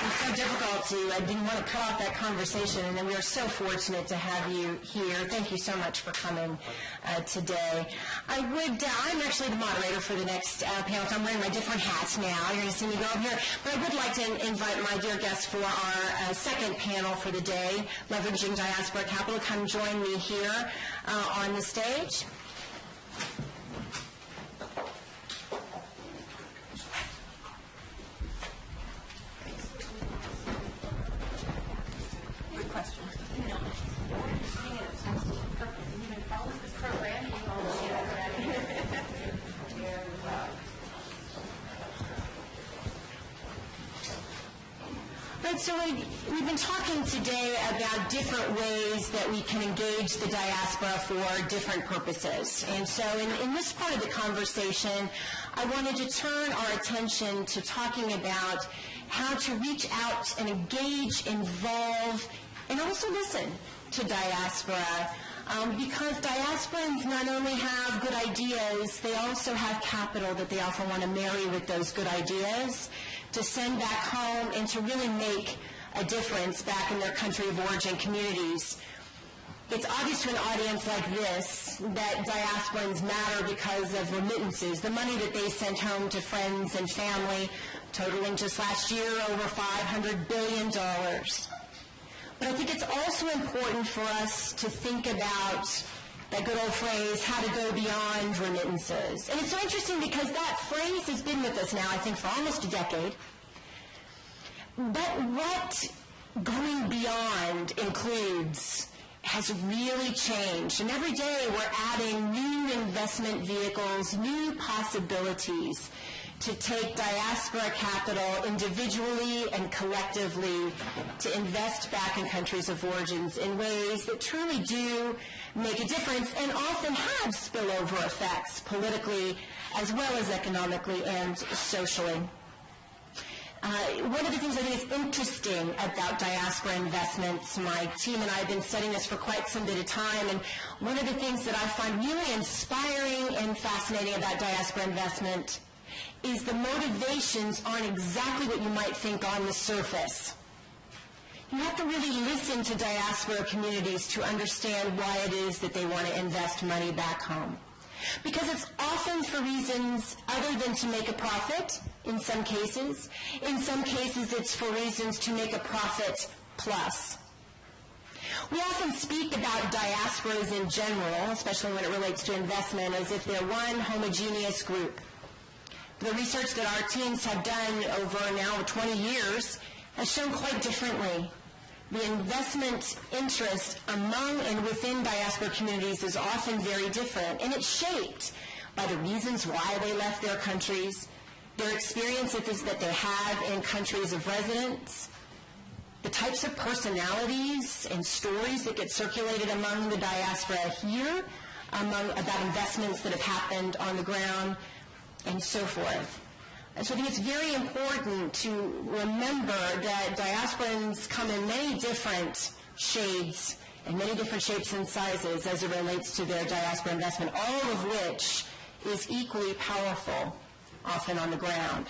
It's so difficult I didn't want to cut off that conversation, and we are so fortunate to have you here. Thank you so much for coming today. I'm actually the moderator for the next panel, so I'm wearing my different hats now. You're going to see me go up here. But I would like to invite my dear guests for our second panel for the day, Leveraging Diaspora Capital. Come join me here on the stage. So we've been talking today about different ways that we can engage the diaspora for different purposes. And so in this part of the conversation, I wanted to turn our attention to talking about how to reach out and engage, involve, and also listen to diaspora. Because diasporans not only have good ideas, they also have capital that they often want to marry with those good ideas to send back home and to really make a difference back in their country of origin communities. It's obvious to an audience like this that diasporans matter because of remittances, the money that they sent home to friends and family, totaling just last year over $500 billion. But I think it's also important for us to think about that good old phrase, how to go beyond remittances. And it's so interesting because that phrase has been with us now, I think, for almost a decade. But what going beyond includes has really changed. And every day we're adding new investment vehicles, new possibilities to take diaspora capital individually and collectively to invest back in countries of origins in ways that truly do make a difference and often have spillover effects politically as well as economically and socially. One of the things I think is interesting about diaspora investments, my team and I have been studying this for quite some bit of time, and one of the things that I find really inspiring and fascinating about diaspora investment is the motivations aren't exactly what you might think on the surface. You have to really listen to diaspora communities to understand why it is that they want to invest money back home. Because it's often for reasons other than to make a profit, in some cases. In some cases, it's for reasons to make a profit plus. We often speak about diasporas in general, especially when it relates to investment, as if they're one homogeneous group. The research that our teams have done over now 20 years has shown quite differently. The investment interest among and within diaspora communities is often very different, and it's shaped by the reasons why they left their countries, their experiences that they have in countries of residence, the types of personalities and stories that get circulated among the diaspora here, about investments that have happened on the ground, and so forth. And so I think it's very important to remember that diasporans come in many different shades and many different shapes and sizes as it relates to their diaspora investment, all of which is equally powerful, often on the ground.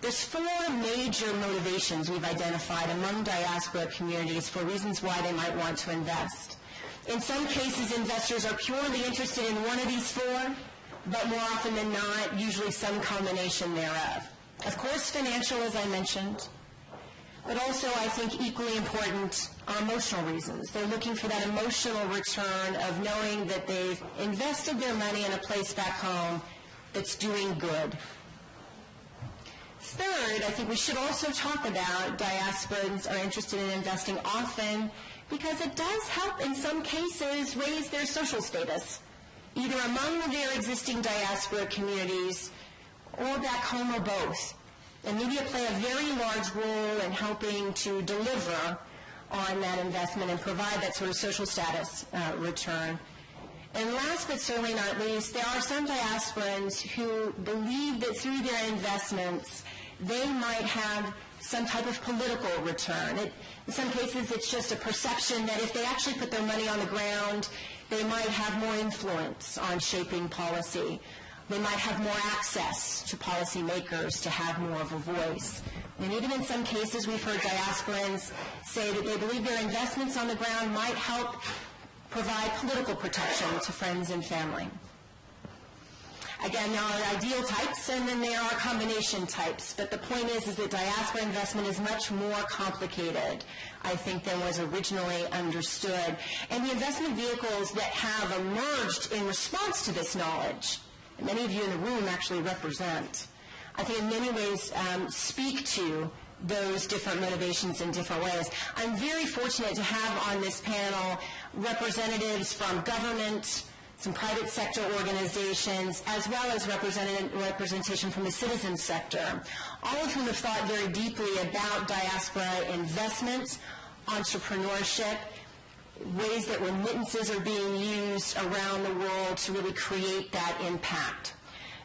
There's four major motivations we've identified among diaspora communities for reasons why they might want to invest. In some cases, investors are purely interested in one of these four, but more often than not, usually some combination thereof. Of course, financial, as I mentioned, but also I think equally important are emotional reasons. They're looking for that emotional return of knowing that they've invested their money in a place back home that's doing good. Third, I think we should also talk about diasporans are interested in investing often because it does help in some cases raise their social status, either among their existing diaspora communities or back home or both. And media play a very large role in helping to deliver on that investment and provide that sort of social status return. And last but certainly not least, there are some diasporans who believe that through their investments, they might have some type of political return. In some cases, it's just a perception that if they actually put their money on the ground, they might have more influence on shaping policy, They might have more access to policymakers to have more of a voice. And even in some cases, we've heard diasporans say that they believe their investments on the ground might help provide political protection to friends and family. Again, there are ideal types and then there are combination types, but the point is that diaspora investment is much more complicated, I think, than was originally understood. And the investment vehicles that have emerged in response to this knowledge, and many of you in the room actually represent, I think in many ways speak to those different motivations in different ways. I'm very fortunate to have on this panel representatives from government, some private sector organizations, as well as representation from the citizen sector, all of whom have thought very deeply about diaspora investment, entrepreneurship, ways that remittances are being used around the world to really create that impact.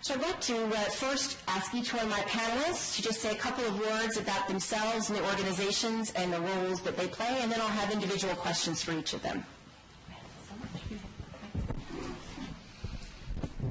So I'd like to first ask each one of my panelists to just say a couple of words about themselves and the organizations and the roles that they play, and then I'll have individual questions for each of them.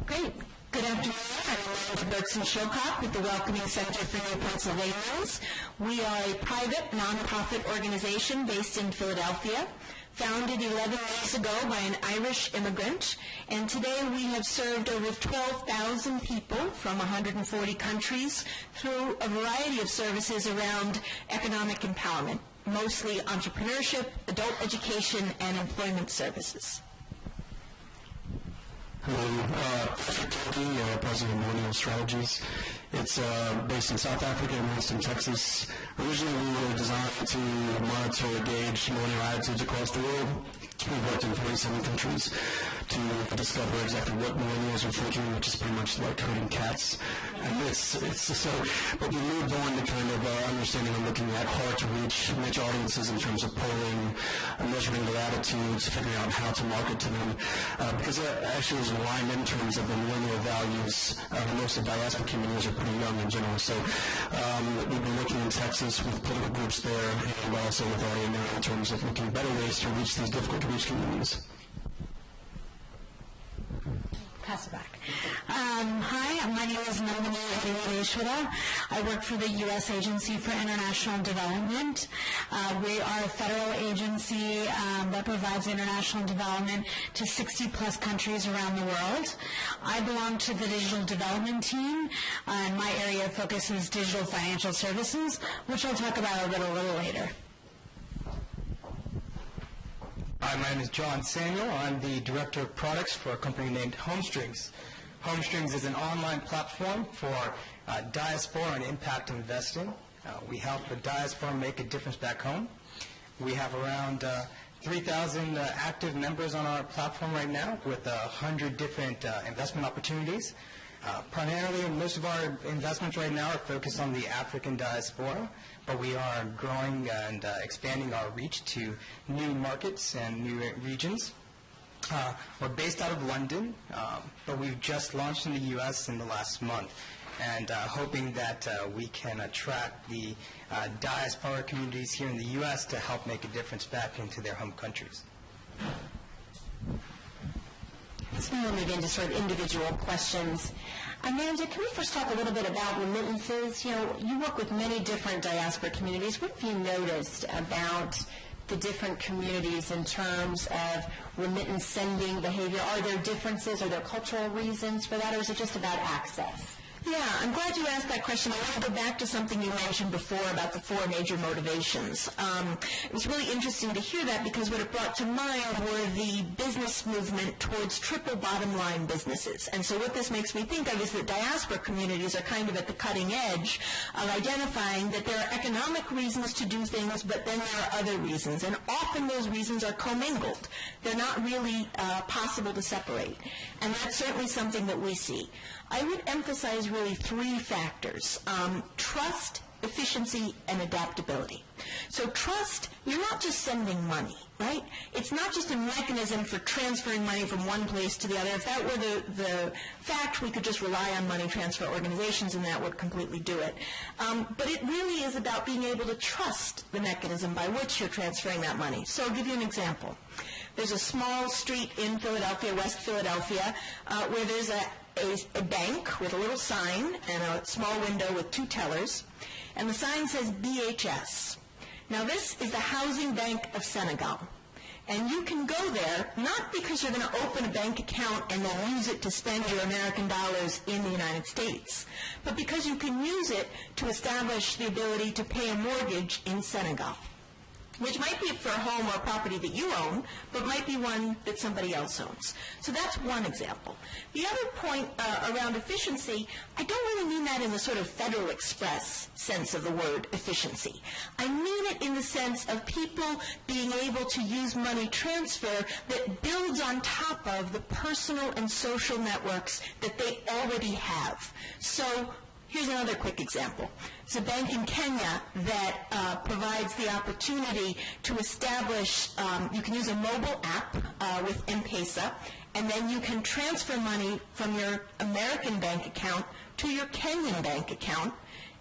Great. Good afternoon. I'm Amanda Bergson-Shokop with the Welcoming Center for New Pennsylvanians. We are a private, nonprofit organization based in Philadelphia, founded 11 years ago by an Irish immigrant, and today we have served over 12,000 people from 140 countries through a variety of services around economic empowerment, mostly entrepreneurship, adult education, and employment services. Hello, Patrick Kennedy, President of Millennial Strategies. It's based in South Africa and based in Texas. Originally, we were designed to monitor and gauge millennial attitudes across the world. We've worked in 47 countries to discover exactly what millennials are thinking, which is pretty much like herding cats. And but we moved on to kind of understanding and looking at hard-to-reach niche audiences in terms of polling, measuring their attitudes, figuring out how to market to them, because that actually is aligned in terms of the millennial values. Most of the diaspora communities are pretty young in general, so we've been looking in Texas with political groups there and also with ARIA in terms of looking at better ways to reach these difficult-to-reach communities. Pass it back. Hi, my name is Nandini Adivadeshwara. I work for the U.S. Agency for International Development. We are a federal agency that provides international development to 60-plus countries around the world. I belong to the digital development team, and my area of focus is digital financial services, which I'll talk about a little later. Hi, my name is John Samuel. I'm the Director of Products for a company named Homestrings. Homestrings is an online platform for diaspora and impact investing. We help the diaspora make a difference back home. We have around 3,000 active members on our platform right now with 100 different investment opportunities. Primarily, most of our investments right now are focused on the African diaspora, but we are growing and expanding our reach to new markets and new regions. We're based out of London, but we've just launched in the U.S. in the last month, and hoping that we can attract the diaspora communities here in the U.S. to help make a difference back into their home countries. Let's now move into sort of individual questions. Amanda, can we first talk a little bit about remittances? You know, you work with many different diaspora communities. What have you noticed about the different communities in terms of remittance sending behavior? Are there differences? Are there cultural reasons for that, or is it just about access? Yeah, I'm glad you asked that question. I want to go back to something you mentioned before about the four major motivations. It was really interesting to hear that because what it brought to mind were the business movement towards triple bottom line businesses. And so what this makes me think of is that diaspora communities are kind of at the cutting edge of identifying that there are economic reasons to do things, but then there are other reasons. And often those reasons are commingled. They're not really possible to separate. And that's certainly something that we see. I would emphasize really three factors: trust, efficiency, and adaptability. So trust, you're not just sending money, right? It's not just a mechanism for transferring money from one place to the other. If that were the fact, we could just rely on money transfer organizations and that would completely do it. But it really is about being able to trust the mechanism by which you're transferring that money. So I'll give you an example. There's a small street in Philadelphia, West Philadelphia, where there's a a bank with a little sign and a small window with two tellers, and the sign says BHS. Now this is the Housing Bank of Senegal. And you can go there not because you're going to open a bank account and then use it to spend your American dollars in the United States, but because you can use it to establish the ability to pay a mortgage in Senegal, which might be for a home or a property that you own, but might be one that somebody else owns. So that's one example. The other point around efficiency, I don't really mean that in the sort of Federal Express sense of the word efficiency. I mean it in the sense of people being able to use money transfer that builds on top of the personal and social networks that they already have. So here's another quick example. It's a bank in Kenya that provides the opportunity to establish, you can use a mobile app with M-Pesa, and then you can transfer money from your American bank account to your Kenyan bank account,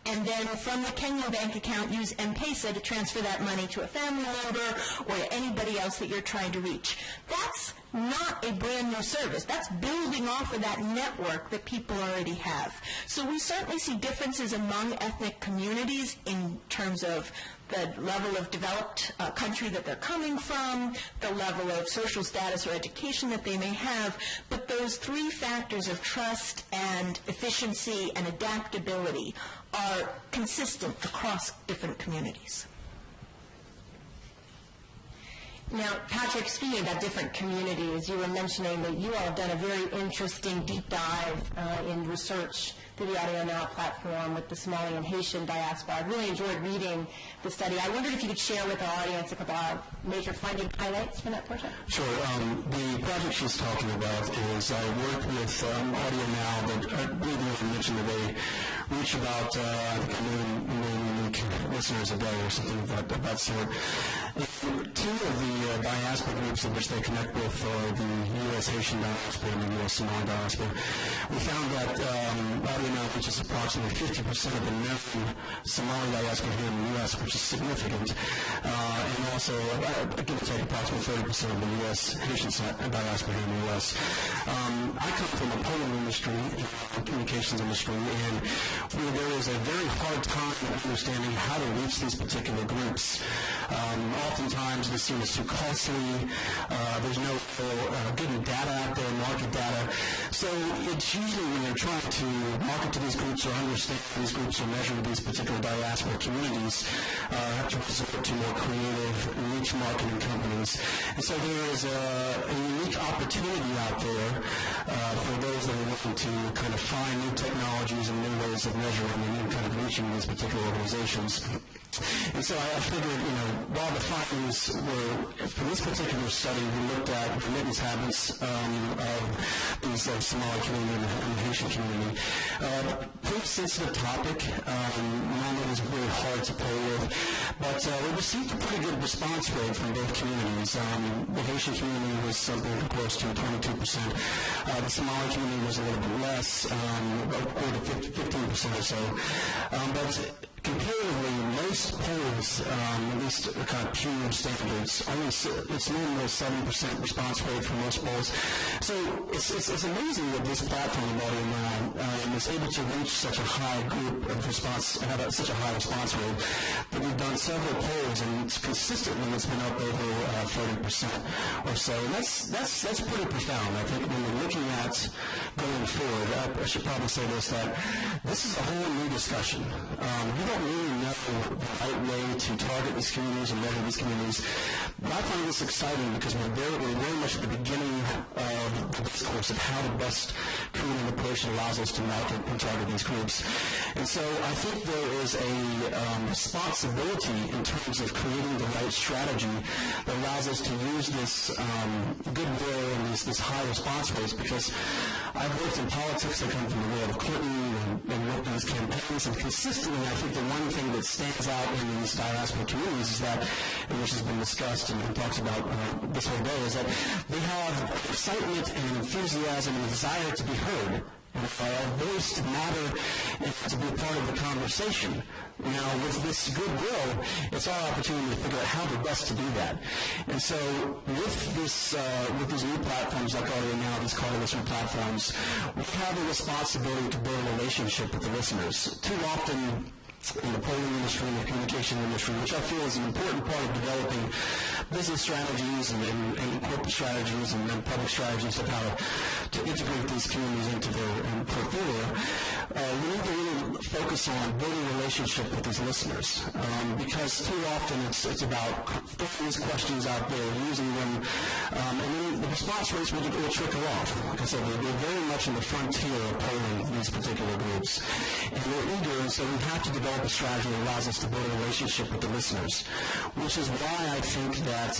and then from the Kenyan bank account use M-Pesa to transfer that money to a family member or to anybody else that you're trying to reach. That's not a brand new service. That's building off of that network that people already have. So we certainly see differences among ethnic communities in terms of the level of developed country that they're coming from, the level of social status or education that they may have, but those three factors of trust and efficiency and adaptability are consistent across different communities. Now, Patrick, speaking about different communities, you were mentioning that you all have done a very interesting deep dive in research through the Audio Now platform with the Somali and Haitian diaspora. I really enjoyed reading the study. I wondered if you could share with our audience a couple of major finding highlights from that project. Sure. The project she's talking about is I work with Audio Now that I believe you mentioned that they reach about I think a million unique listeners a day or something of that sort. Two of the diaspora groups in which they connect with are the U.S. Haitian diaspora and the U.S. Somali diaspora. We found that Audio Now reaches approximately 50% of the known Somali diaspora here in the U.S., which is significant, and also, give or take, approximately 30% of the U.S. Haitian diaspora here in the U.S. I come from the polling industry, communications industry, and there is a very hard time understanding how to reach these particular groups. Oftentimes, this seen as too costly. There's no good data out there, market data. So it's usually when you're trying to market to these groups or understand these groups or measure these particular diaspora communities, have to resort to more creative niche marketing companies. And so there is a unique opportunity out there for those that are looking to kind of find new technologies and new ways of measuring and kind of reaching these particular organizations. And so I figured, while the findings were, for this particular study, we looked at remittance habits of these Somali community and Haitian community. Pretty sensitive topic, one that is really hard to play with, but we received a pretty good response rate from both communities. The Haitian community was something close to 22%. The Somali community was a little bit less, about 15% or so. But comparatively, most polls, at least kind of pure standards, it's normally a 7% response rate for most polls. So it's amazing that this platform of Audio Now is able to reach such a high group of response and have such a high response rate. But we've done several polls, and consistently it's been up over 30% or so. And that's pretty profound. I think when we're looking at going forward, I should probably say this, that this is a whole new discussion. We don't really know the right way to target these communities and measure these communities. But I find this exciting because we're very much at the beginning of the discourse of how to best create an approach that allows us to market and target these groups. And so I think there is a responsibility in terms of creating the right strategy that allows us to use this goodwill and this high response rates, because I've worked in politics. I come from the world of Clinton and worked in these campaigns, and consistently I think the one thing that stands out in these diaspora communities is that, which has been discussed and talked about this whole day, is that they have excitement and enthusiasm and desire to be heard. and for our voice to matter and to be a part of the conversation. Now, with this goodwill, it's our opportunity to figure out how to best to do that. And so, with these new platforms like Audio Now, these call to listen platforms, we have a responsibility to build a relationship with the listeners. Too often, in the polling industry and the communication industry, which I feel is an important part of developing business strategies and corporate strategies and then public strategies of how to integrate these communities into their portfolio. We need to really focus on building a relationship with these listeners, because too often it's about throwing these questions out there, using them, and then the response rates will trickle off. Like I said, we're very much in the frontier of polling these particular groups, and we're eager, and so we have to develop a strategy that allows us to build a relationship with the listeners, which is why I think that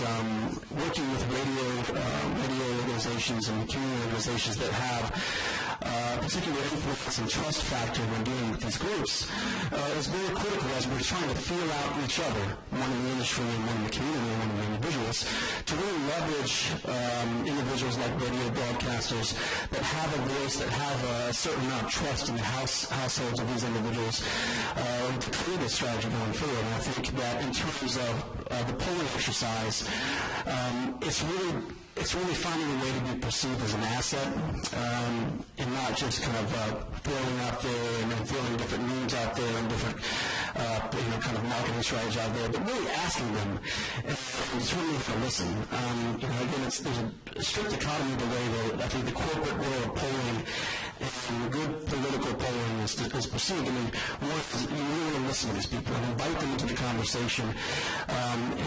working with radio organizations and community organizations that have particular influence and trust factor when dealing with these groups is very critical as we're trying to feel out each other, one in the industry and one in the community and one in the individuals, to really leverage individuals like radio broadcasters that have a voice, that have a certain amount of trust in the households of these individuals, to create a strategy going forward. And I think that in terms of the polling exercise, it's really finding a way to be perceived as an asset, and not just kind of throwing out there and then throwing different memes out there and different kind of marketing strategies out there, but really asking them and determining to listen. Again, there's a strict dichotomy of the way that I think the corporate world of polling and good political polling is perceived. I mean, one is you really want to listen to these people and invite them into the conversation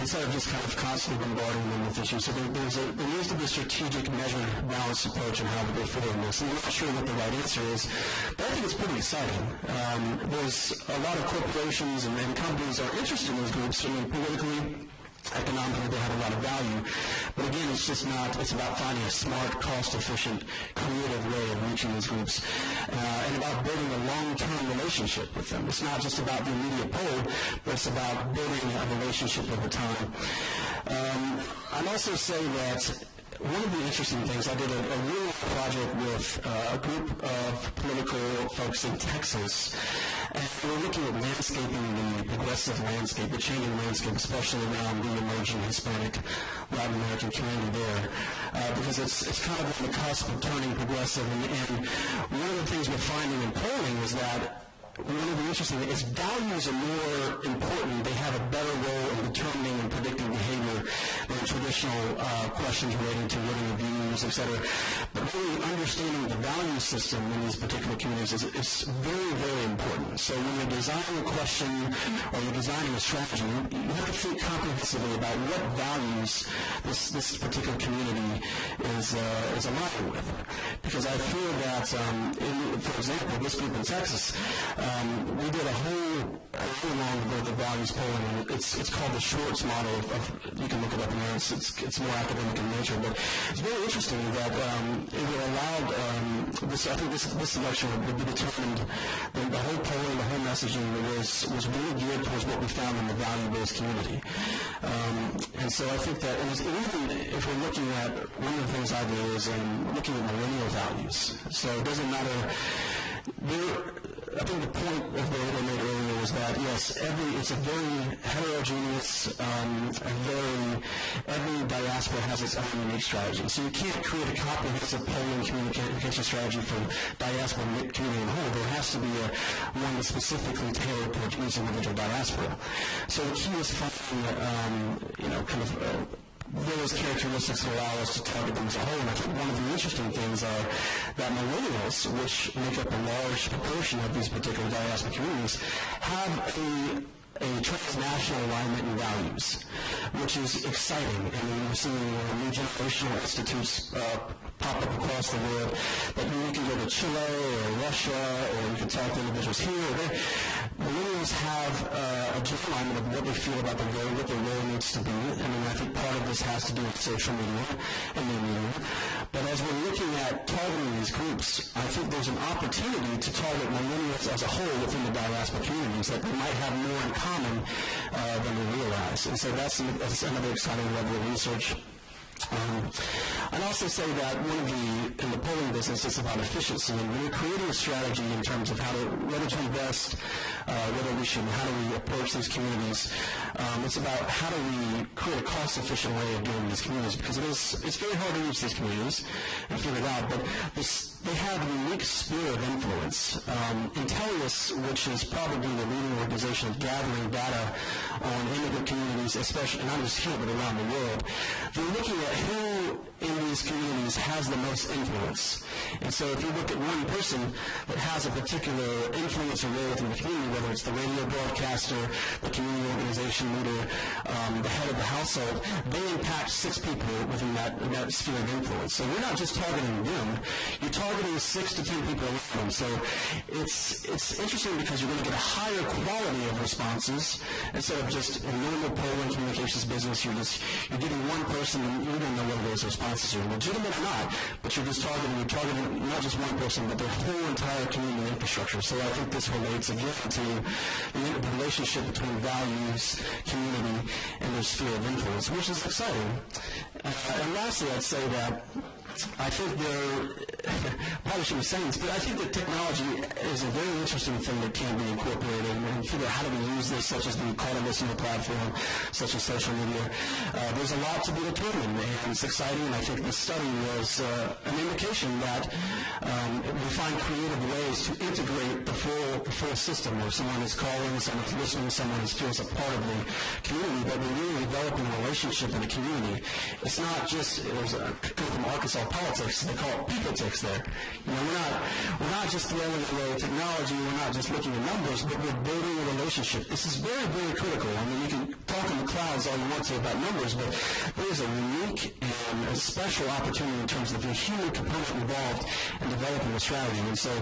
instead of just kind of constantly bombarding them with issues. So there needs to be a strategic, measured, balanced approach in how we go forward in this. And I'm not sure what the right answer is, but I think it's pretty exciting. There's a lot of corporations and companies are interested in those groups. I mean, politically, economically, they have a lot of value. But again, it's about finding a smart, cost-efficient, creative way of reaching these groups and about building a long-term relationship with them. It's not just about the immediate poll, but it's about building a relationship over time. I'd also say that one of the interesting things, I did a real project with a group of political folks in Texas, and we were looking at landscaping, the progressive landscape, the changing landscape, especially around the emerging Hispanic, Latin American community there, because it's kind of on the cusp of turning progressive, and one of the things we're finding in polling is that one of the interesting things is values are more important. They have a better role in determining and predicting behavior than traditional questions relating to living views, et cetera. But really understanding the value system in these particular communities is very, very important. So when you're designing a question or you're designing a strategy, you have to think comprehensively about what values this particular community is aligned with. Because I feel that, for example, this group in Texas, we did a whole long the values polling, and it's called the Schwartz model. You can look it up in there. It's more academic in nature, but it's very interesting that it allowed I think this election would be determined. The whole polling, the whole messaging was really geared towards what we found in the value-based community, and so I think that even if we're looking at one of the things I do is looking at millennial values. So it doesn't matter. I think the point of what I made earlier was that, yes, it's a very heterogeneous, every diaspora has its own unique strategy. So you can't create a comprehensive polling communication strategy for diaspora community in whole. There has to be one that's specifically tailored towards each individual diaspora. So the key is finding, various characteristics that allow us to target them as a whole. And I think one of the interesting things are that millennials, which make up a large proportion of these particular diaspora communities, have a transnational alignment in values, which is exciting. I mean, we're seeing new generational institutes pop up across the world that you can go to Chile or Russia, or you can talk to individuals here or there. Millennials have a general alignment of what they feel about the role, what their role needs to be. I mean, I think part of this has to do with social media and new media. But as we're looking at targeting these groups, I think there's an opportunity to target millennials as a whole within the diaspora communities that they might have more in common than we realize. And so that's another exciting level of research. I'd also say that in the polling business, it's about efficiency, and when you're creating a strategy in terms of whether to invest, how do we approach these communities, it's about how do we create a cost-efficient way of doing these communities, because it's very hard to reach these communities and figure it out, but they have a unique sphere of influence. Intellius, which is probably the leading organization of gathering data on immigrant communities, especially not just here but around the world, they're looking at who in these communities has the most influence. And so if you look at one person that has a particular influence or role within the community, whether it's the radio broadcaster, the community organization leader, the head of the household, they impact 6 people within that sphere of influence. So we're not just targeting them, you're targeting 6 to 10 people around them. So it's interesting because you're going to get a higher quality of responses instead of just a normal polling communications business. You're getting one person and you don't know whether those responses are legitimate or not, but you're targeting not just one person, but their whole entire community infrastructure. So I think this relates again to the relationship between values, community, and their sphere of influence, which is exciting. And lastly, I'd say that I think probably shouldn't be saying this, but I think that technology is a very interesting thing that can be incorporated and figure out how do we use this, such as the call to listener platform, such as social media. There's a lot to be determined, and it's exciting, and I think this study was an indication that we find creative ways to integrate the full system, where someone is calling, someone is listening, someone feels a part of the community, but we're really developing a relationship in the community. It's not just, there's a from Arkansas politics, they call it picotics there. We're not just throwing away technology, we're not just looking at numbers, but we're building a relationship. This is very, very critical. I mean, you can talk in the clouds all you want to about numbers, but there's a unique and a special opportunity in terms of the human component involved in developing a strategy. And so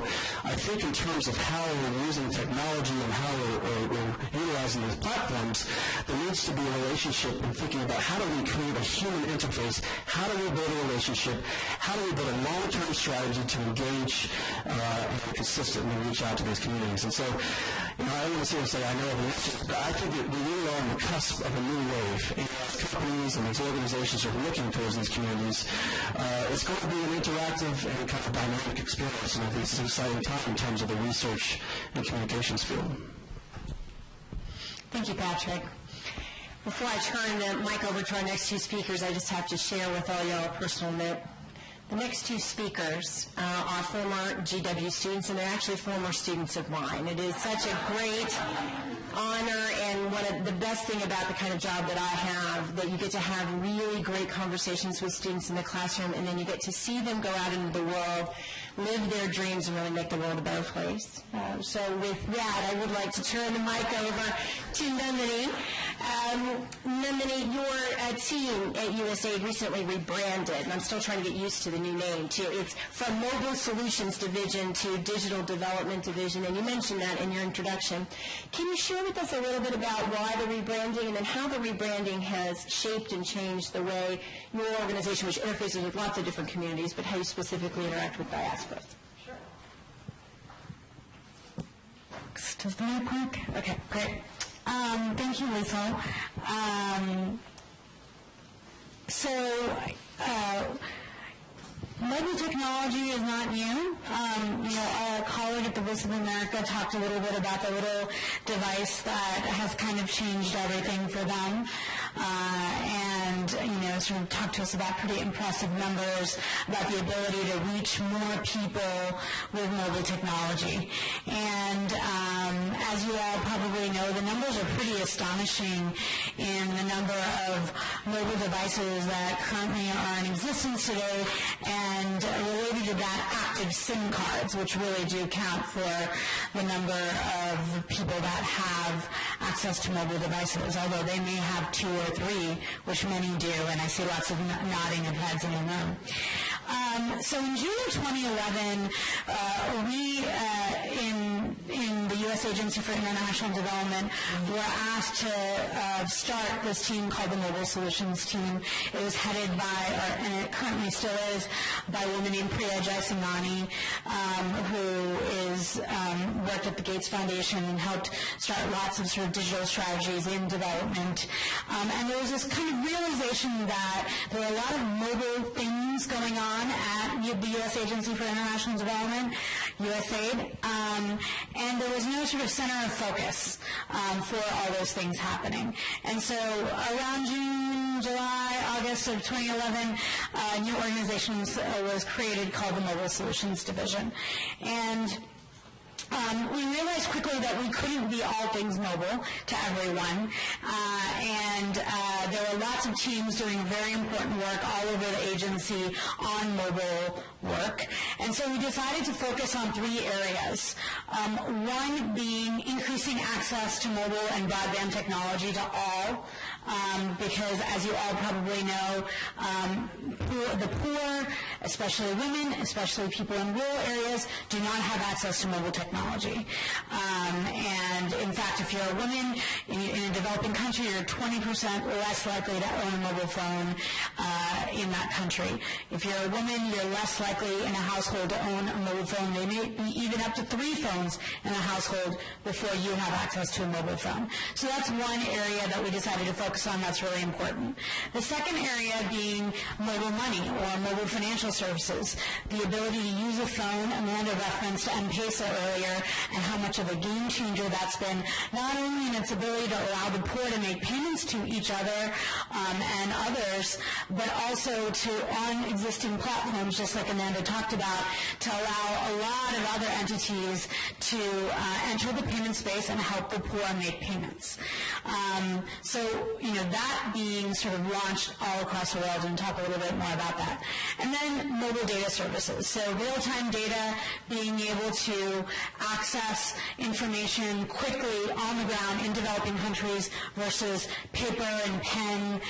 I think in terms of how we're using technology and how we're utilizing these platforms, there needs to be a relationship in thinking about how do we create a human interface, how do we build a relationship, how do we build a long-term strategy to engage and consistently reach out to these communities. And so, I don't want to sit and say I know the answers, but I think that we really are on the cusp of a new wave. And as companies and as organizations are looking towards these communities, it's going to be an interactive and kind of dynamic experience. And I think it's an exciting time in terms of the research and communications field. Thank you, Patrick. Before I turn the mic over to our next 2 speakers, I just have to share with all y'all a personal note. The next 2 speakers are former GW students, and they're actually former students of mine. It is such a great honor, and one of the best thing about the kind of job that I have, that you get to have really great conversations with students in the classroom, and then you get to see them go out into the world, live their dreams, and really make the world a better place. So with that, I would like to turn the mic over to Nandini. Nandini, your team at USAID recently rebranded, and I'm still trying to get used to the new name too. It's from Mobile Solutions Division to Digital Development Division, and you mentioned that in your introduction. Can you share with us a little bit about why the rebranding and then how the rebranding has shaped and changed the way your organization, which interfaces with lots of different communities, but how you specifically interact with diasporas? Sure. Does the mic work? Okay, great. Thank you, Lisa. Mobile technology is not new. Our colleague at the Voice of America talked a little bit about the little device that has kind of changed everything for them. Sort of talked to us about pretty impressive numbers about the ability to reach more people with mobile technology. And as you all probably know, the numbers are pretty astonishing in the number of mobile devices that currently are in existence today, and related to that, active SIM cards, which really do count for the number of people that have access to mobile devices, although they may have 2 or 3, which many do, and I see lots of nodding of heads in the room. So in June of 2011, we in in the U.S. Agency for International Development were asked to start this team called the Mobile Solutions Team. It was headed by, and it currently still is, by a woman named Priya Jaisinghani, who is worked at the Gates Foundation and helped start lots of sort of digital strategies in development. And there was this kind of realization that there were a lot of mobile things going on at the U.S. Agency for International Development, USAID, and there was no sort of center of focus for all those things happening. And so around June, July, August of 2011, a new organization was created called the Mobile Solutions Division. And we realized quickly that we couldn't be all things mobile to everyone, and there were lots of teams doing very important work all over the agency on mobile work, and so we decided to focus on three areas. One being increasing access to mobile and broadband technology to all, because as you all probably know, the poor, especially women, especially people in rural areas, do not have access to mobile technology. And in fact, if you're a woman in a developing country, you're 20% less likely to own a mobile phone in that country. If you're a woman, you're less likely in a household to own a mobile phone. They may be even up to 3 phones in a household before you have access to a mobile phone. So that's one area that we decided to focus on that's really important. The second area being mobile money or mobile financial services, the ability to use a phone. Amanda referenced M-Pesa earlier and how much of a game changer that's been, not only in its ability to allow the poor to make payments to each other and others, but also to on existing platforms, just like Amanda talked about, to allow a lot of other entities to enter the payment space and help the poor make payments. So, that being sort of launched all across the world, and talk a little bit more about that. And then mobile data services. So real-time data, being able to access information quickly on the ground in developing countries versus paper and pen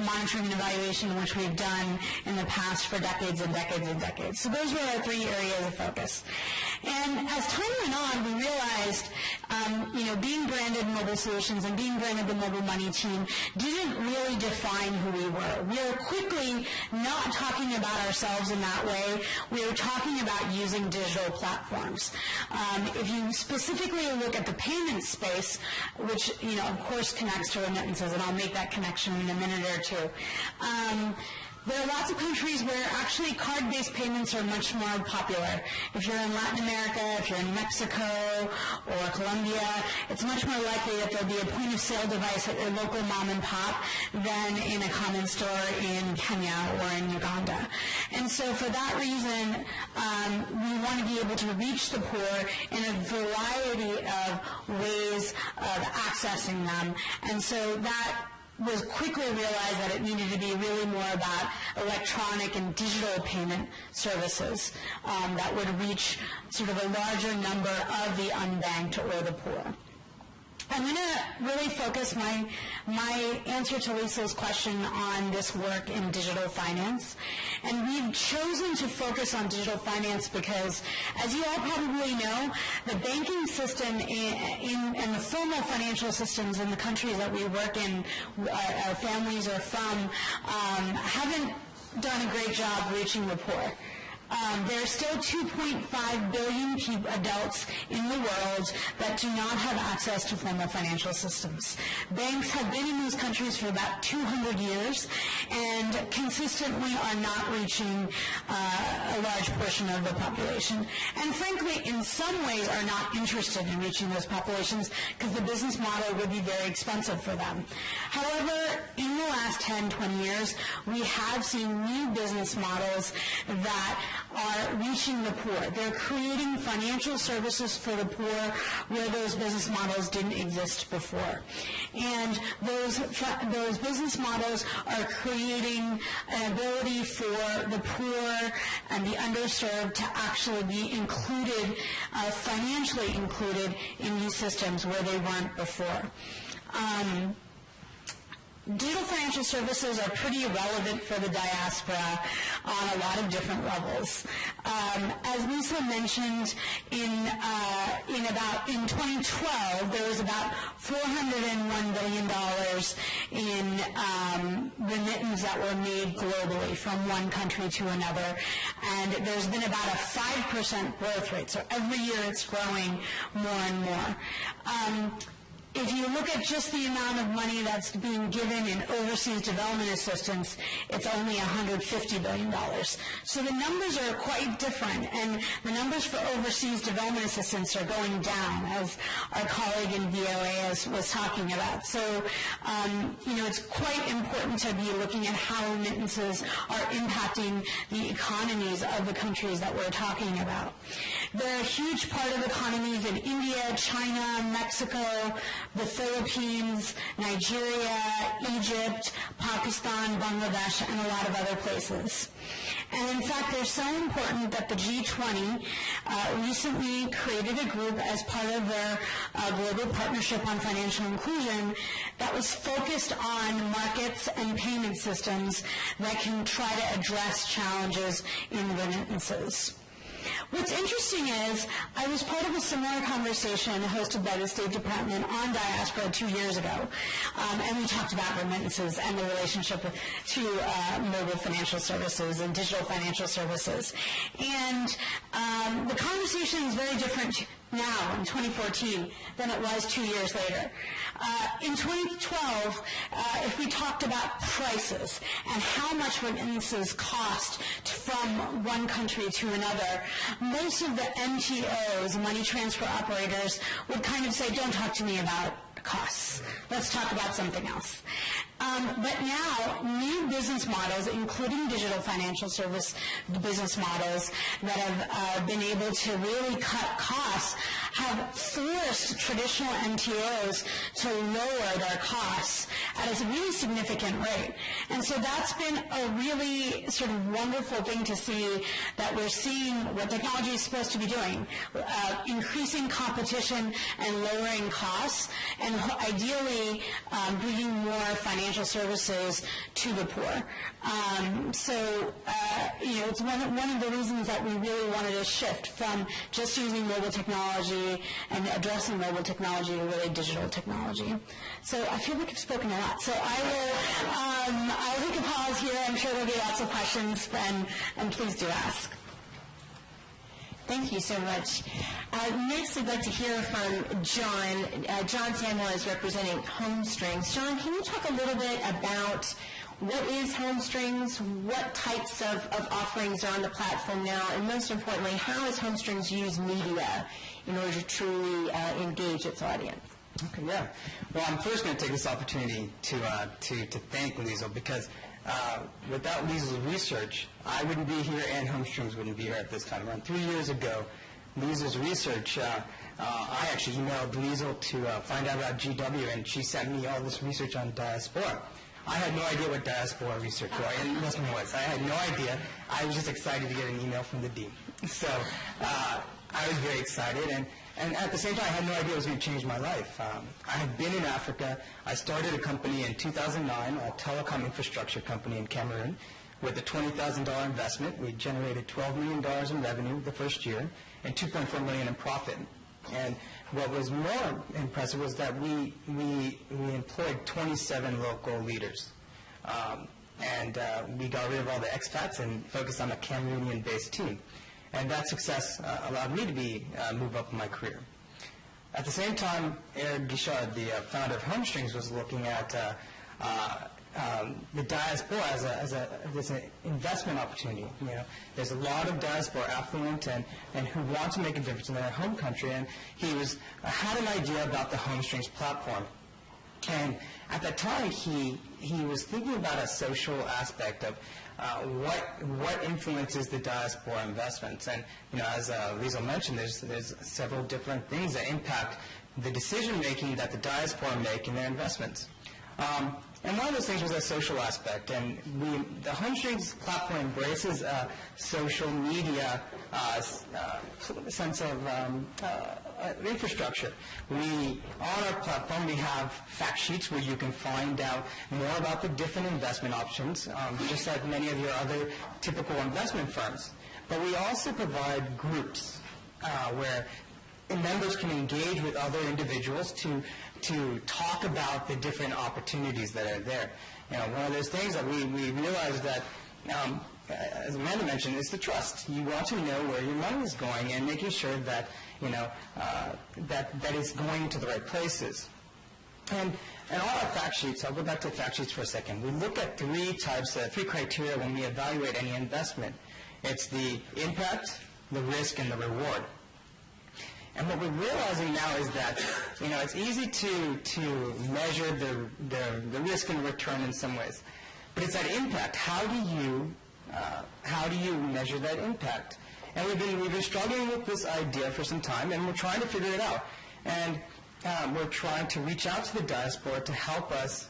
monitoring and evaluation, which we've done in the past for decades and decades and decades. So those were our 3 areas of focus. And as time went on, we realized, being branded Mobile Solutions and being branded the Mobile Money Team didn't really define who we were. We were quickly not talking about ourselves in that way. We were talking about using digital platforms. If you specifically look at the payment space, which, of course connects to remittances, and I'll make that connection in a minute or two, there are lots of countries where actually card-based payments are much more popular. If you're in Latin America, if you're in Mexico or Colombia, it's much more likely that there'll be a point-of-sale device at your local mom and pop than in a common store in Kenya or in Uganda. And so for that reason, we want to be able to reach the poor in a variety of ways of accessing them. And so that was quickly realized that it needed to be really more about electronic and digital payment services that would reach sort of a larger number of the unbanked or the poor. I'm going to really focus my answer to Lisa's question on this work in digital finance. And we've chosen to focus on digital finance because, as you all probably know, the banking system and the formal financial systems in the countries that we work in, our families are from, haven't done a great job reaching the poor. There are still 2.5 billion adults in the world that do not have access to formal financial systems. Banks have been in these countries for about 200 years and consistently are not reaching a large portion of the population. And frankly, in some ways are not interested in reaching those populations because the business model would be very expensive for them. However, in the last 10, 20 years, we have seen new business models that are reaching the poor. They're creating financial services for the poor where those business models didn't exist before. And those business models are creating an ability for the poor and the underserved to actually be included, financially included in these systems where they weren't before. digital financial services are pretty relevant for the diaspora on a lot of different levels. As Lisa mentioned, in 2012, there was about $401 billion in remittance that were made globally from one country to another, and there's been about a 5% growth rate. So every year it's growing more and more. If you look at just the amount of money that's being given in overseas development assistance, it's only $150 billion. So the numbers are quite different, and the numbers for overseas development assistance are going down, as our colleague in VOA was talking about. So, it's quite important to be looking at how remittances are impacting the economies of the countries that we're talking about. They're a huge part of economies in India, China, Mexico, the Philippines, Nigeria, Egypt, Pakistan, Bangladesh, and a lot of other places. And in fact, they're so important that the G20 recently created a group as part of their global partnership on financial inclusion that was focused on markets and payment systems that can try to address challenges in remittances. What's interesting is I was part of a similar conversation hosted by the State Department on Diaspora 2 years ago, and we talked about remittances and the relationship to mobile financial services and digital financial services. And the conversation is very different now in 2014 than it was 2 years later. In 2012, if we talked about prices and how much remittances cost from one country to another, most of the MTOs, money transfer operators, would kind of say, don't talk to me about costs. Let's talk about something else. But now, new business models, including digital financial service business models that have been able to really cut costs, have forced traditional MTOs to lower their costs at a really significant rate. And so that's been a really sort of wonderful thing to see, that we're seeing what technology is supposed to be doing, increasing competition and lowering costs, and ideally bringing more financial services to the poor. It's one of the reasons that we really wanted to shift from just using mobile technology and addressing mobile technology to really digital technology. So I feel like I've spoken a lot. So I'll take a pause here. I'm sure there'll be lots of questions, and please do ask. Thank you so much. Next, I'd like to hear from John. John Samuel is representing HomeStrings. John, can you talk a little bit about what is HomeStrings, what types of offerings are on the platform now, and most importantly, how does HomeStrings use media in order to truly engage its audience? Okay, yeah. Well, I'm first going to take this opportunity to thank Liesl, because without Liesl's research, I wouldn't be here and HomeStrings wouldn't be here at this time. Around 3 years ago, Liesl's research, I actually emailed Liesl to find out about GW, and she sent me all this research on Diaspora. I had no idea what Diaspora research was, and listening was. I had no idea. I was just excited to get an email from the dean. So I was very excited, and at the same time, I had no idea it was going to change my life. I had been in Africa. I started a company in 2009, a telecom infrastructure company in Cameroon, with a $20,000 investment. We generated $12 million in revenue the first year and $2.4 million in profit. And what was more impressive was that we employed 27 local leaders. And we got rid of all the expats and focused on a Cameroonian-based team. And that success allowed me to move up in my career. At the same time, Eric Guichard, the founder of HomeStrings, was looking at the diaspora as an investment opportunity. There's a lot of diaspora affluent and who want to make a difference in their home country. And he had an idea about the HomeStrings platform. And at that time, he was thinking about a social aspect of what influences the diaspora investments. And as Liesl mentioned, there's several different things that impact the decision making that the diaspora make in their investments. And one of those things was a social aspect, and the HomeStrings platform embraces a social media sense of infrastructure. On our platform, we have fact sheets where you can find out more about the different investment options, just like many of your other typical investment firms. But we also provide groups where members can engage with other individuals to talk about the different opportunities that are there. One of those things that we realize that, as Amanda mentioned, is the trust. You want to know where your money is going and making sure that that it's going to the right places. And all our fact sheets, I'll go back to the fact sheets for a second. We look at three criteria when we evaluate any investment. It's the impact, the risk, and the reward. And what we're realizing now is that, it's easy to measure the risk and return in some ways, but it's that impact. How do you measure that impact? And we've been struggling with this idea for some time, and we're trying to figure it out. And we're trying to reach out to the diaspora to help us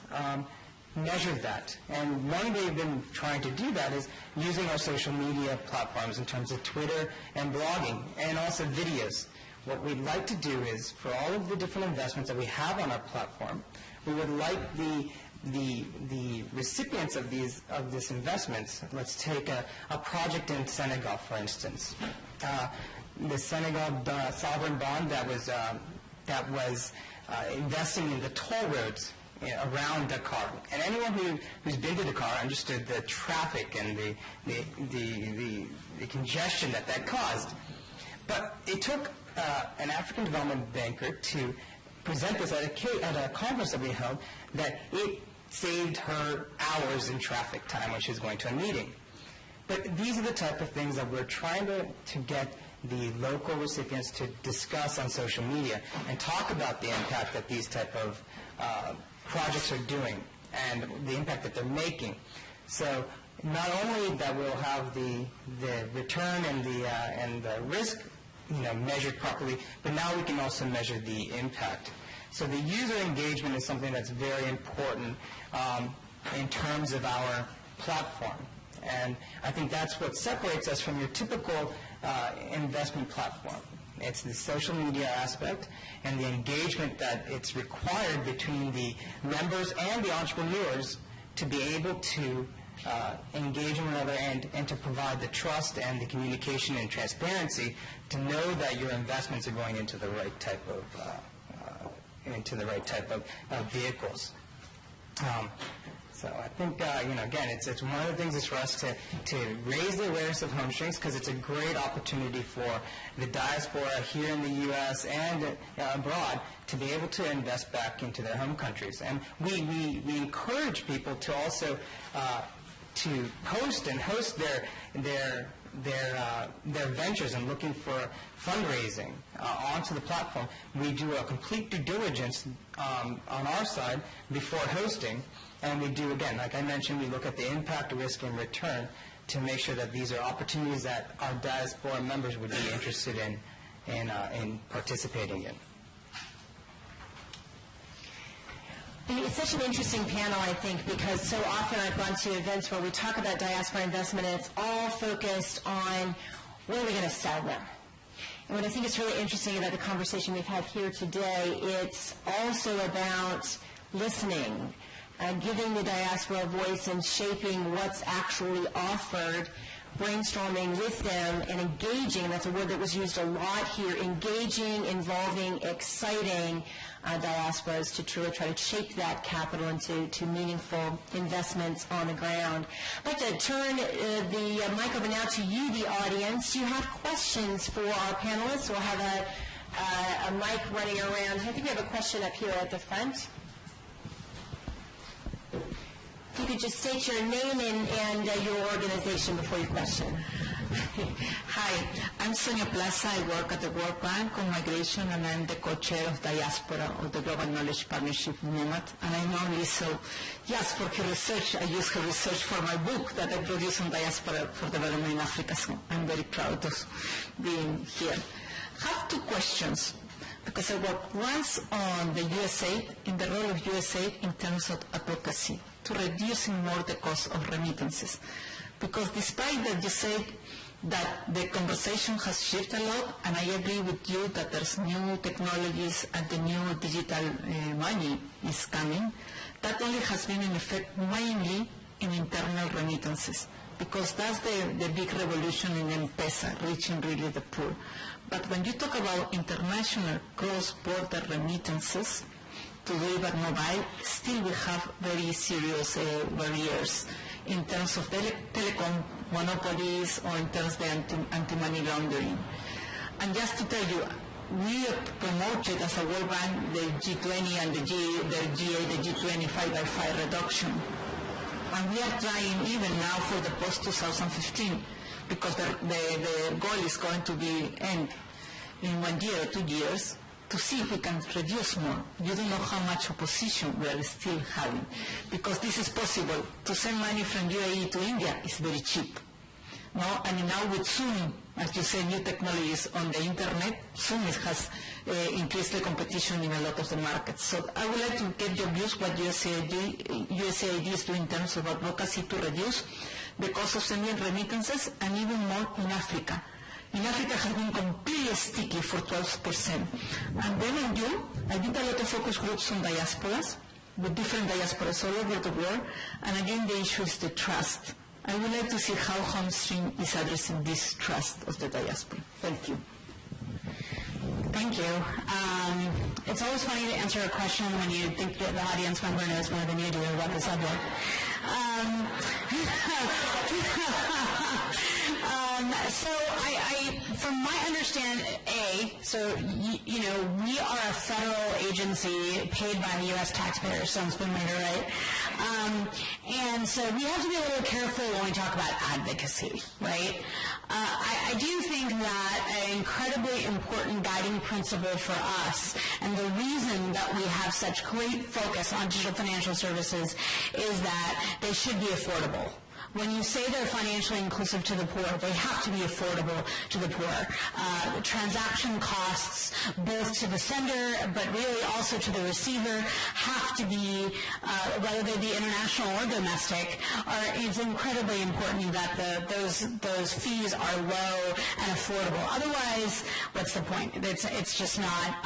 measure that. And one way we've been trying to do that is using our social media platforms in terms of Twitter and blogging, and also videos. What we'd like to do is, for all of the different investments that we have on our platform, we would like the recipients of this investments. Let's take a project in Senegal, for instance. The Senegal sovereign bond that was investing in the toll roads around Dakar. And anyone who's been to Dakar understood the traffic and the congestion that caused. But it took an African development banker to present this at a conference that we held, that it saved her hours in traffic time when she was going to a meeting. But these are the type of things that we're trying to get the local recipients to discuss on social media and talk about the impact that these type of projects are doing and the impact that they're making. So not only that we'll have the return and the risk measured properly, but now we can also measure the impact. So the user engagement is something that's very important in terms of our platform. And I think that's what separates us from your typical investment platform. It's the social media aspect and the engagement that it's required between the members and the entrepreneurs to be able to engage in one another and to provide the trust and the communication and transparency to know that your investments are going into the right type of vehicles. So I think again, it's one of the things is for us to raise the awareness of HomeStrings, because it's a great opportunity for the diaspora here in the U.S. and abroad to be able to invest back into their home countries. And we encourage people to also to host their ventures and looking for fundraising onto the platform. We do a complete due diligence on our side before hosting, and we do, again, like I mentioned, we look at the impact, risk, and return to make sure that these are opportunities that our diaspora members would be interested in participating in. It's such an interesting panel, I think, because so often I've gone to events where we talk about diaspora investment and it's all focused on where are we going to sell them. And what I think is really interesting about the conversation we've had here today, it's also about listening, giving the diaspora a voice and shaping what's actually offered, brainstorming with them and engaging. That's a word that was used a lot here, engaging, involving, exciting diasporas to truly try to shape that capital into meaningful investments on the ground. I'd like to turn the mic over now to you, the audience. Do you have questions for our panelists? We'll have a mic running around. I think we have a question up here at the front. If you could just state your name and your organization before your question. Hi, I'm Sonia Plaza. I work at the World Bank on migration, and I'm the co-chair of Diaspora, of the Global Knowledge Partnership Movement. And I know Lisa, yes, for her research. I use her research for my book that I produced on Diaspora for Development in Africa. So I'm very proud of being here. I have two questions, because I work once on the USAID, in the role of USAID in terms of advocacy, to reducing more the cost of remittances. Because despite that you said that the conversation has shifted a lot, and I agree with you that there's new technologies and the new digital money is coming. That only has been in effect mainly in internal remittances, because that's the big revolution in M-Pesa, reaching really the poor. But when you talk about international cross-border remittances to deliver mobile, still we have very serious barriers in terms of telecom monopolies or in terms of the anti-money laundering. And just to tell you, we promoted as a World Bank the G20 and the G8, the G20 5x5 reduction. And we are trying even now for the post-2015, because the goal is going to be end in 1 year or 2 years, to see if we can reduce more. You don't know how much opposition we are still having, because this is possible. To send money from UAE to India is very cheap. No? And now with Zoom, as you say, new technologies on the internet, Zoom has increased the competition in a lot of the markets. So I would like to get your views what USAID is doing in terms of advocacy to reduce the cost of sending remittances, and even more in Africa. In Africa has been completely sticky for 12%. And then I did a lot of focus groups on diasporas, with different diasporas all over the world, and again the issue is the trust. I would like to see how Homestream is addressing this trust of the diaspora. Thank you. Thank you. It's always funny to answer a question when you think that the audience member knows more than you do about the subject. So from my understanding, we are a federal agency paid by the U.S. taxpayers. Sounds familiar, right? And so we have to be a little careful when we talk about advocacy, right? I do think that an incredibly important guiding principle for us, and the reason that we have such great focus on digital financial services, is that they should be affordable. When you say they're financially inclusive to the poor, they have to be affordable to the poor. Transaction costs, both to the sender, but really also to the receiver, have to be, whether they be international or domestic, it's incredibly important that those fees are low and affordable. Otherwise, what's the point? It's just not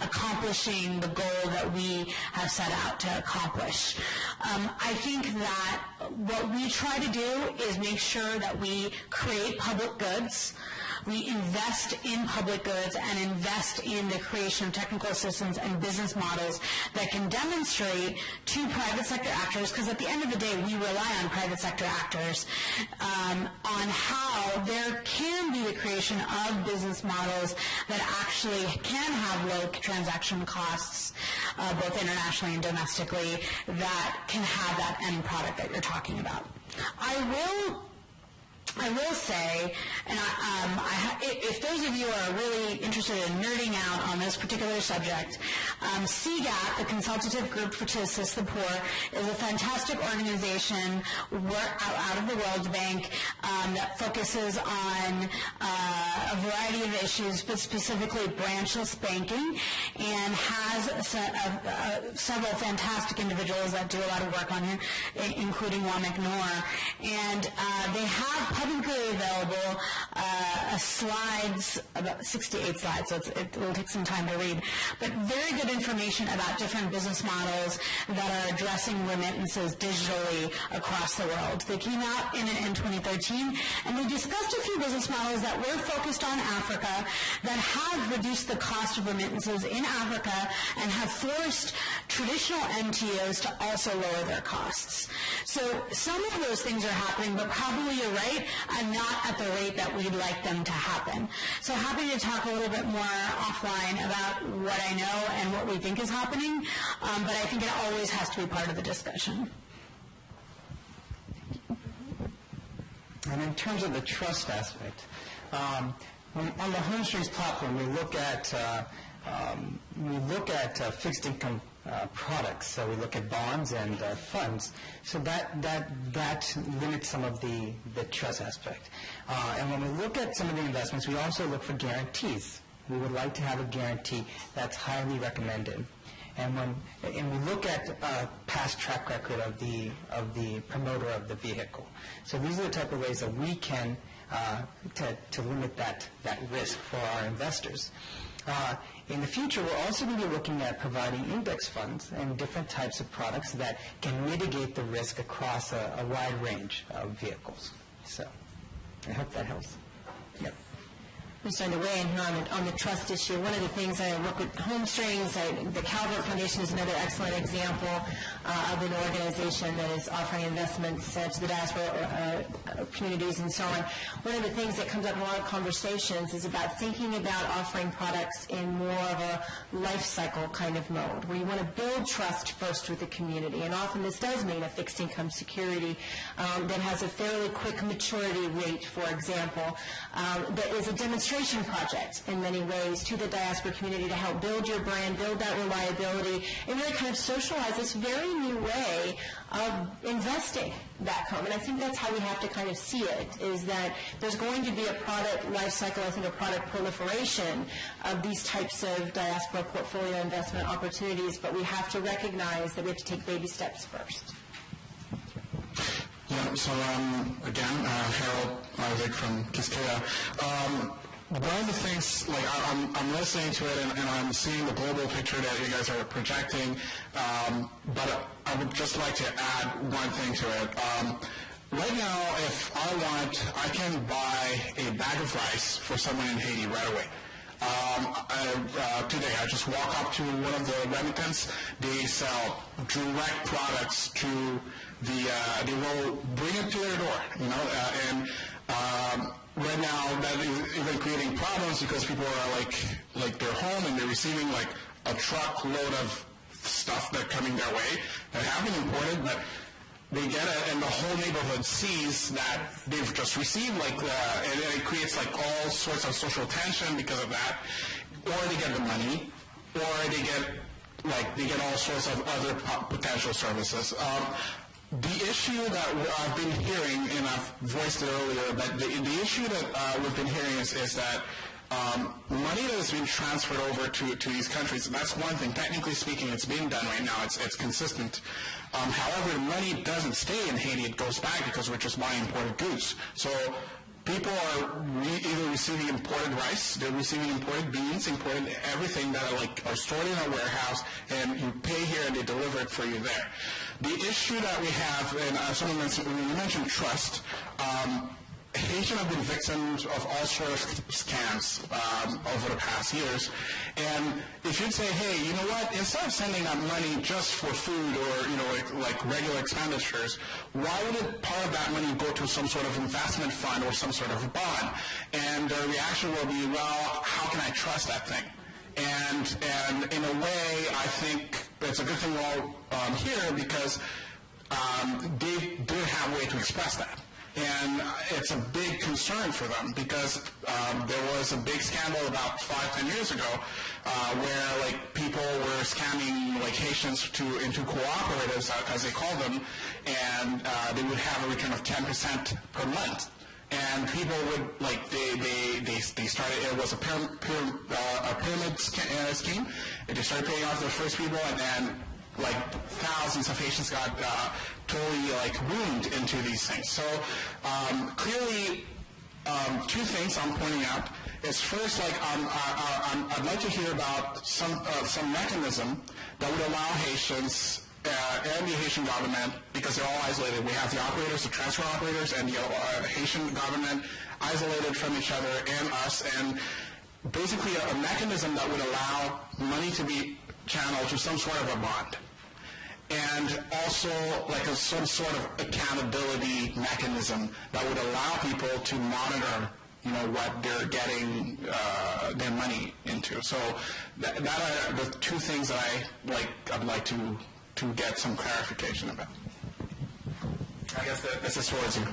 accomplishing the goal that we have set out to accomplish. I think that what we try to do is make sure that we create public goods, we invest in public goods, and invest in the creation of technical systems and business models that can demonstrate to private sector actors, because at the end of the day we rely on private sector actors, on how there can be the creation of business models that actually can have low transaction costs, both internationally and domestically, that can have that end product that you're talking about. I will say, and if those of you are really interested in nerding out on this particular subject, CGAP, the Consultative Group to Assist the Poor, is a fantastic organization out of the World Bank that focuses on a variety of issues, but specifically branchless banking, and has several fantastic individuals that do a lot of work on here, including Juan McNor. And they have publicly available slides, about 68 slides, so it will take some time to read, but very good information about different business models that are addressing remittances digitally across the world. They came out in 2013, and we discussed a few business models that were focused on Africa that have reduced the cost of remittances in Africa and have forced traditional MTOs to also lower their costs. So some of those things are happening, but probably you're right, and not at the rate that we'd like them to happen. So happy to talk a little bit more offline about what I know and what we think is happening, but I think it always has to be part of the discussion. And in terms of the trust aspect, on the Homestreams platform, we look at fixed income products. So we look at bonds and funds. So that limits some of the trust aspect. And when we look at some of the investments, we also look for guarantees. We would like to have a guarantee that's highly recommended. And we look at past track record of the promoter of the vehicle. So these are the type of ways that we can to limit that risk for our investors. In the future, we're also going to be looking at providing index funds and different types of products that can mitigate the risk across a wide range of vehicles. So I hope that helps. Yep. Just on the way in here on the trust issue, one of the things I work with Homestrings, the Calvert Foundation is another excellent example of an organization that is offering investments to the diaspora communities and so on. One of the things that comes up in a lot of conversations is about thinking about offering products in more of a life cycle kind of mode, where you want to build trust first with the community. And often this does mean a fixed income security that has a fairly quick maturity rate, for example, that is a demonstration project in many ways to the diaspora community to help build your brand, build that reliability, and really kind of socialize this very new way of investing back home. And I think that's how we have to kind of see it, is that there's going to be a product life cycle, I think a product proliferation of these types of diaspora portfolio investment opportunities, but we have to recognize that we have to take baby steps first. Yeah, so again, Harold Isaac from Quisqueya. One of the things, like I'm listening to it and I'm seeing the global picture that you guys are projecting, but I would just like to add one thing to it. Right now, if I can buy a bag of rice for someone in Haiti right away. Today, I just walk up to one of the remittance. They sell direct products to they will bring it to their door, and right now that is even creating problems because people are like they're home and they're receiving like a truckload of stuff that coming their way that have been imported, but they get it and the whole neighborhood sees that they've just received and it creates like all sorts of social tension because of that, or they get the money, or they get all sorts of other potential services. The issue that I've been hearing, and I've voiced it earlier, but the issue that we've been hearing is that money that has been transferred over to these countries, that's one thing. Technically speaking, it's being done right now. It's consistent. However, the money doesn't stay in Haiti. It goes back because we're just buying imported goods. So people are either receiving imported rice, they're receiving imported beans, imported everything that are stored in a warehouse, and you pay here and they deliver it for you there. The issue that we have, and someone mentioned, when you mentioned trust, Haitians have been victims of all sorts of scams over the past years. And if you'd say, hey, you know what, instead of sending that money just for food or, like regular expenditures, why wouldn't part of that money go to some sort of investment fund or some sort of a bond? And the reaction will be, well, how can I trust that thing? And in a way, I think it's a good thing we're all here because they did have a way to express that. And it's a big concern for them because there was a big scandal about 5-10 years ago where people were scamming Haitians into cooperatives, as they call them, and they would have a return of 10% per month. And people would they started. It was a pyramid scheme. And they started paying off their first people, and then thousands of Haitians got totally ruined into these things. So clearly, two things I'm pointing out is first, I'd like to hear about some mechanism that would allow Haitians and the Haitian government, because they're all isolated. We have the operators, the transfer operators, and the Haitian government isolated from each other and us, and basically a mechanism that would allow money to be channeled to some sort of a bond. And also some sort of accountability mechanism that would allow people to monitor what they're getting their money into. So that are the two things that I'd like to get some clarification about. I guess this is towards you.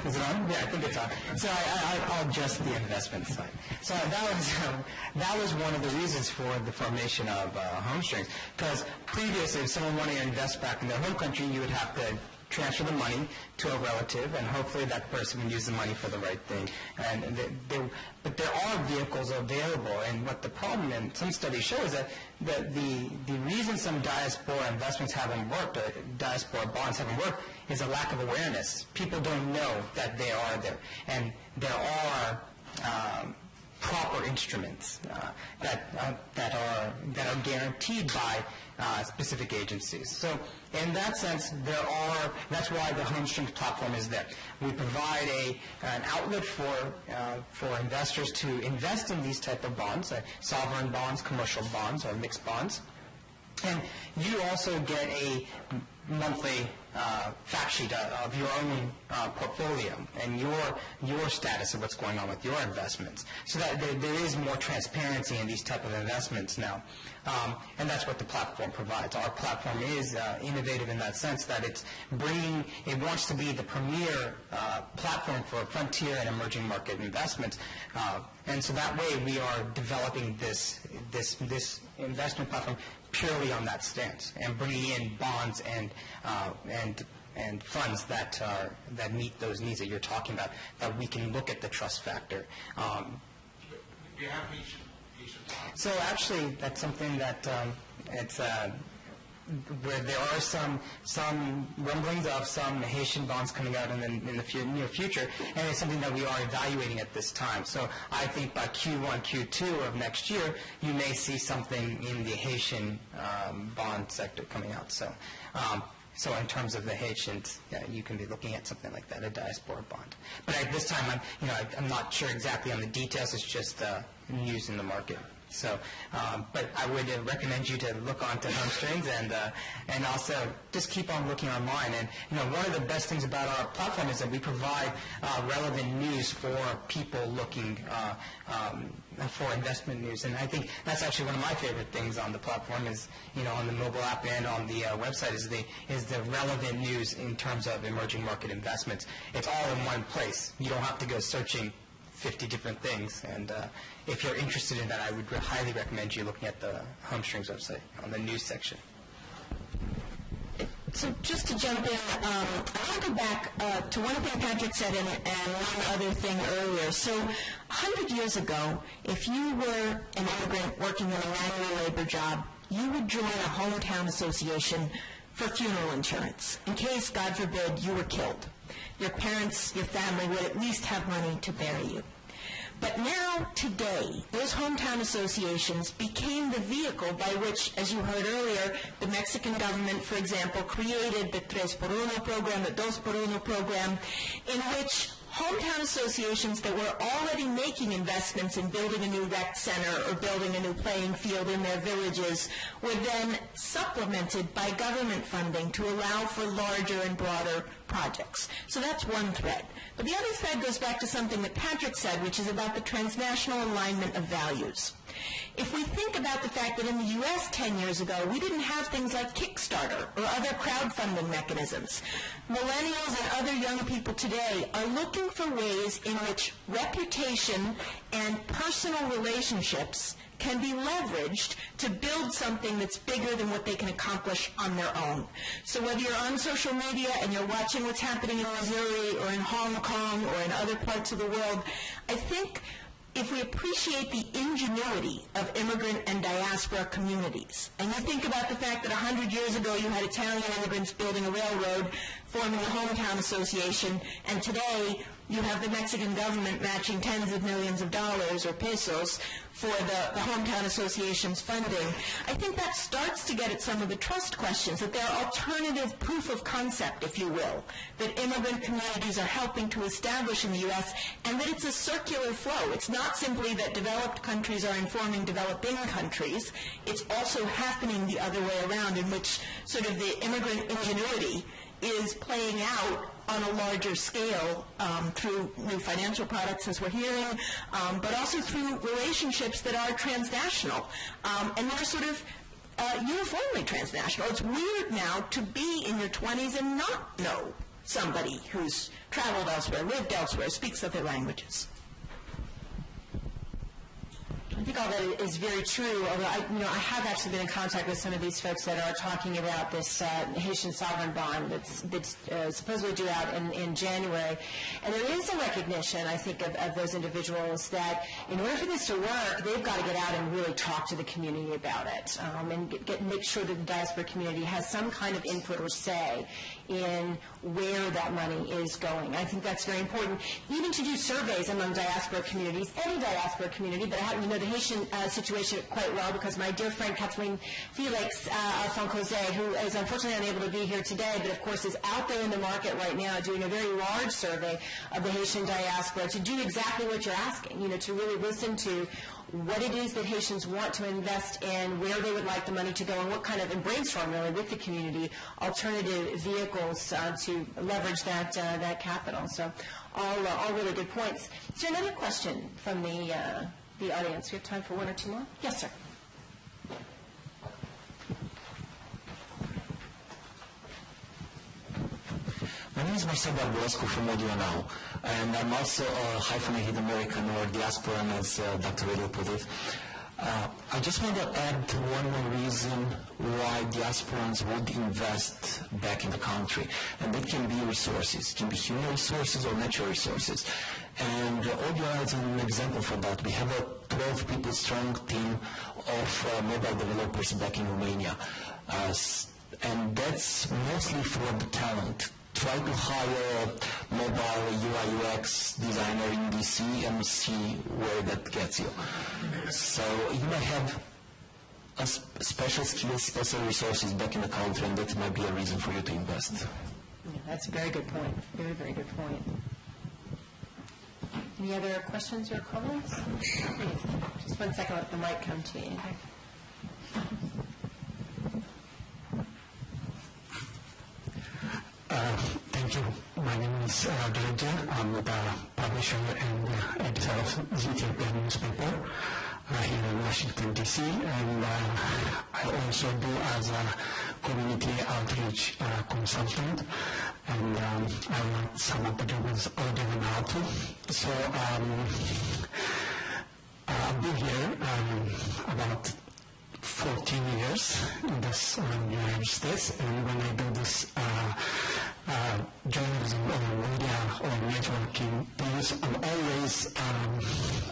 Is it on? Yeah, I think it's on. So I'll adjust the investment side. So that was one of the reasons for the formation of Homestrings. Because previously, if someone wanted to invest back in their home country, you would have to transfer the money to a relative, and hopefully that person can use the money for the right thing. But there are vehicles available, and what the problem in some studies show is that the reason some diaspora investments haven't worked, or diaspora bonds haven't worked, is a lack of awareness. People don't know that they are there, and there are proper instruments that are guaranteed by specific agencies. So in that sense, that's why the HomeStreams platform is there. We provide an outlet for investors to invest in these type of bonds, sovereign bonds, commercial bonds, or mixed bonds. And you also get a monthly fact sheet of your own portfolio and your status of what's going on with your investments, so that there is more transparency in these type of investments now. And that's what the platform provides. Our platform is innovative in that sense that it wants to be the premier platform for frontier and emerging market investments. And so that way we are developing this investment platform purely on that stance, and bringing in bonds and funds that meet those needs that you're talking about, that we can look at the trust factor. Do you have Haitian bonds? So actually, that's something that where there are some rumblings of some Haitian bonds coming out in the near future, and it's something that we are evaluating at this time. So I think by Q1, Q2 of next year, you may see something in the Haitian bond sector coming out. So in terms of the Haitians, you can be looking at something like that, a diaspora bond. But at this time, I'm not sure exactly on the details. It's just news in the market. So, but I would recommend you to look onto HomeStrings and also just keep on looking online. And one of the best things about our platform is that we provide relevant news for people looking for investment news. And I think that's actually one of my favorite things on the platform is on the mobile app and on the website is the relevant news in terms of emerging market investments. It's all in one place. You don't have to go searching 50 different things, and if you're interested in that, I would highly recommend you looking at the HomeStrings website on the news section. So just to jump in, I want to go back to one thing Patrick said and one other thing earlier. So 100 years ago, if you were an immigrant working in a manual labor job, you would join a hometown association for funeral insurance in case, God forbid, you were killed. Your parents, your family would at least have money to bury you. But now, today, those hometown associations became the vehicle by which, as you heard earlier, the Mexican government, for example, created the 3x1 program, the 2x1 program, in which hometown associations that were already making investments in building a new rec center or building a new playing field in their villages were then supplemented by government funding to allow for larger and broader projects. So that's one thread. But the other thread goes back to something that Patrick said, which is about the transnational alignment of values. If we think about the fact that in the U.S. 10 years ago, we didn't have things like Kickstarter or other crowdfunding mechanisms, millennials and other young people today are looking for ways in which reputation and personal relationships can be leveraged to build something that's bigger than what they can accomplish on their own. So whether you're on social media and you're watching what's happening in Missouri or in Hong Kong or in other parts of the world, I think if we appreciate the ingenuity of immigrant and diaspora communities, and you think about the fact that 100 years ago you had Italian immigrants building a railroad, forming a hometown association, and today you have the Mexican government matching tens of millions of dollars or pesos for the hometown association's funding, I think that starts to get at some of the trust questions, that there are alternative proof of concept, if you will, that immigrant communities are helping to establish in the U.S., and that it's a circular flow. It's not simply that developed countries are informing developing countries. It's also happening the other way around, in which sort of the immigrant ingenuity is playing out on a larger scale through new financial products, as we're hearing, but also through relationships that are transnational, and they're sort of uniformly transnational. It's weird now to be in your 20s and not know somebody who's traveled elsewhere, lived elsewhere, speaks other languages. I think all that is very true, although I have actually been in contact with some of these folks that are talking about this Haitian sovereign bond that's supposedly due out in January. And there is a recognition, I think, of those individuals that in order for this to work, they've got to get out and really talk to the community about it and make sure that the diaspora community has some kind of input or say in where that money is going. I think that's very important. Even to do surveys among diaspora communities, any diaspora community, but I happen to know the Haitian situation quite well because my dear friend Kathleen Felix Alphonse, who is unfortunately unable to be here today, but of course is out there in the market right now doing a very large survey of the Haitian diaspora to do exactly what you're asking, to really listen to what it is that Haitians want to invest in, where they would like the money to go, and what kind of, and brainstorm really with the community, alternative vehicles to leverage that capital. So all really good points. Is there another question from the audience? We have time for one or two more? Yes, sir. My name is Marcelo Bosco from Odional, and I'm also a hyphenated American or diasporan, as Dr. Radio put it. I just want to add one more reason why diasporans would invest back in the country, and that can be resources. It can be human resources or natural resources. And Odional is an example for that. We have a 12 people strong team of mobile developers back in Romania, and that's mostly for the talent. Try to hire a mobile UI UX designer in DC and see where that gets you. So you might have a special skills, special resources back in the country, and that might be a reason for you to invest. Yeah, that's a very good point. Very, very good point. Any other questions or comments? Please. Just 1 second, let the mic come to you. Thank you. My name is Georgia. I'm the publisher and editor of the Ethiopian newspaper here in Washington, D.C. And I also do as a community outreach consultant. And I want someone to do with audio and how to. So I've been here about 14 years in this United States, and when I do this journalism or media or networking things, I'm always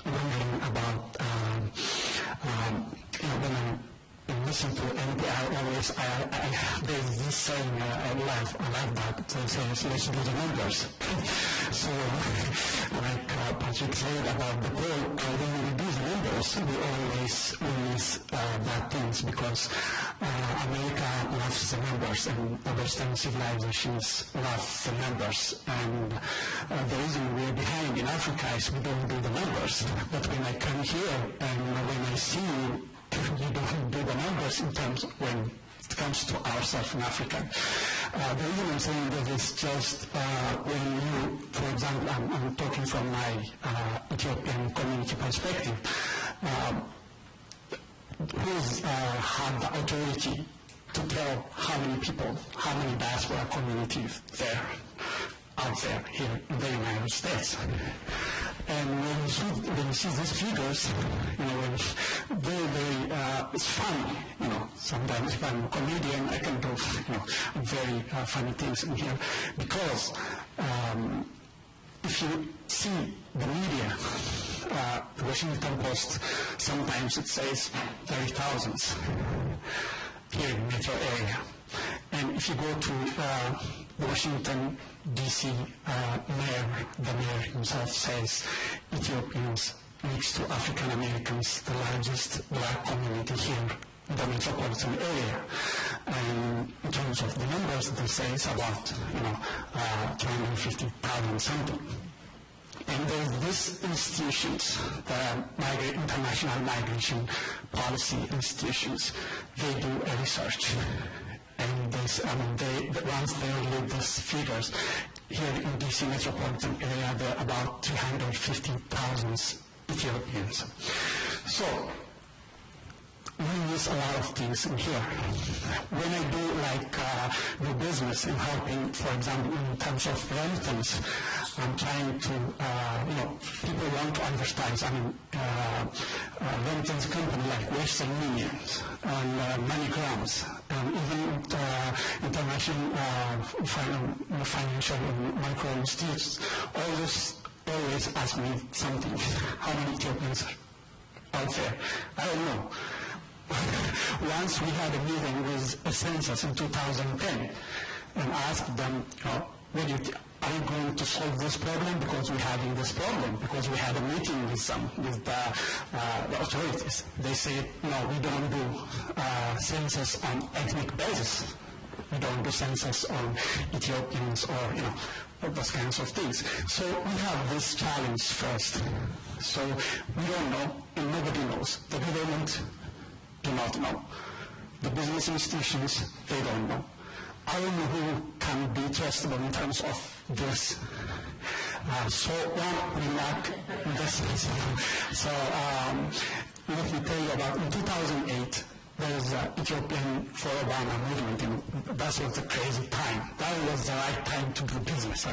wondering about, when I'm listen to NPR, there's this saying I love that. It says, let's do the numbers. So, like Patrick said about the poll, when we do the numbers, we always miss bad things because America loves the numbers and Western civilizations love the numbers. And the reason we're behind in Africa is we don't do the numbers. But when I come here and when I see you don't do the numbers in terms when it comes to ourselves in Africa. The reason I'm saying that is just when you, for example, I'm talking from my Ethiopian community perspective, who's had the authority to tell how many people, how many diaspora communities there out there here in the United States. And when you see these figures, it's funny, sometimes if I'm a comedian, I can do, very funny things in here. Because if you see the media, the Washington Post, sometimes it says 30,000 here in the metro area. And if you go to Washington, D.C. mayor, the mayor himself says Ethiopians next to African Americans, the largest black community here in the metropolitan area. And in terms of the numbers, they say it's about 250,000 something. And there's these institutions, the international migration policy institutions, they do a research. And once they release these figures, here in DC metropolitan area, there are about 350,000 Ethiopians. So, we use a lot of things in here. When I do the business in helping, for example, in terms of rentals, I'm trying to, people want to advertise. Rentals company like Western Union and MoneyGrams, and even international financial and micro institutes, always ask me something. How many Ethiopians are out there? I don't know. Once we had a meeting with a census in 2010 and asked them, what do you are you going to solve this problem because we're having this problem? Because we had a meeting with the authorities. They said, no, we don't do census on ethnic basis. We don't do census on Ethiopians or those kinds of things. So we have this challenge first. So we don't know, and nobody knows. The government do not know. The business institutions, they don't know. I don't know who can be trustable in terms of this. So we lack this. So let me tell you about in 2008, there was the Ethiopian for Obama movement, and that was a crazy time. That was the right time to do business.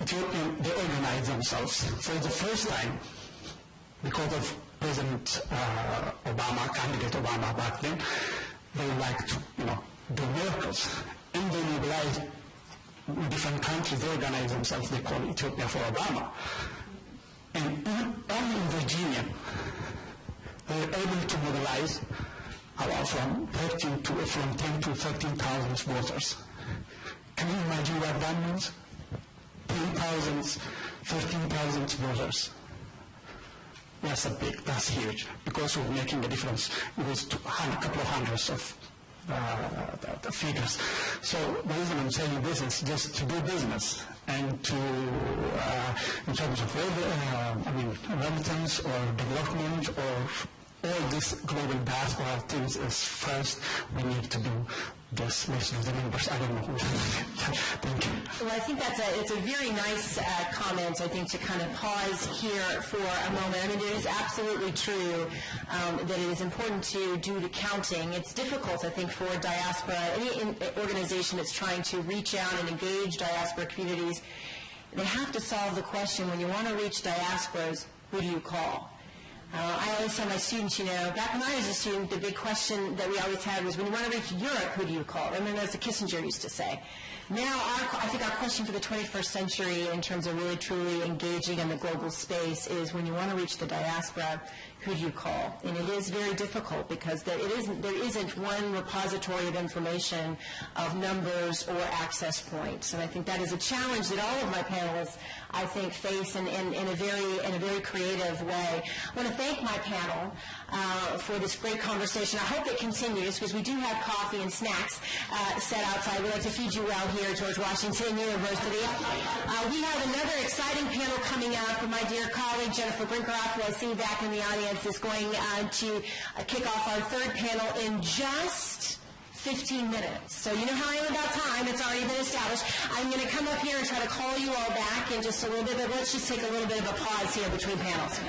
Ethiopian, they organized themselves for the first time because of President Obama, candidate Obama back then. They would like to, do miracles. And they mobilized different countries, they organize themselves, they call Ethiopia for Obama. And only in Virginia, they were able to mobilize from 10 to 13,000 voters. Can you imagine what that means? 10,000, 13,000 voters. That's huge, because we're making a difference. It was a couple of hundreds of the figures. So the reason I'm saying this is just to do business and to, in terms of remittance or development or all these global diaspora things is first we need to do this list of the numbers. I don't know. Thank you. Well, I think it's a very nice comment, I think, to kind of pause here for a moment. I mean, it is absolutely true that it is important to do the counting. It's difficult, I think, for diaspora, any organization that's trying to reach out and engage diaspora communities. They have to solve the question, when you want to reach diasporas, who do you call? I always tell my students, back when I was a student, the big question that we always had was, when you want to reach Europe, who do you call? I mean, as Kissinger used to say. Now, I think our question for the 21st century, in terms of really truly engaging in the global space, is when you want to reach the diaspora, who do you call? And it is very difficult because there isn't one repository of information of numbers or access points. And I think that is a challenge that all of my panelists, I think, face in a very creative way. I want to thank my panel for this great conversation. I hope it continues, because we do have coffee and snacks set outside. We'd like to feed you well here at George Washington University. We have another exciting panel coming up. My dear colleague Jennifer Brinkeroff, who I see back in the audience, is going to kick off our third panel in just 15 minutes. So you know how I am about time. It's already been established. I'm going to come up here and try to call you all back in just a little bit, but let's just take a little bit of a pause here between panels.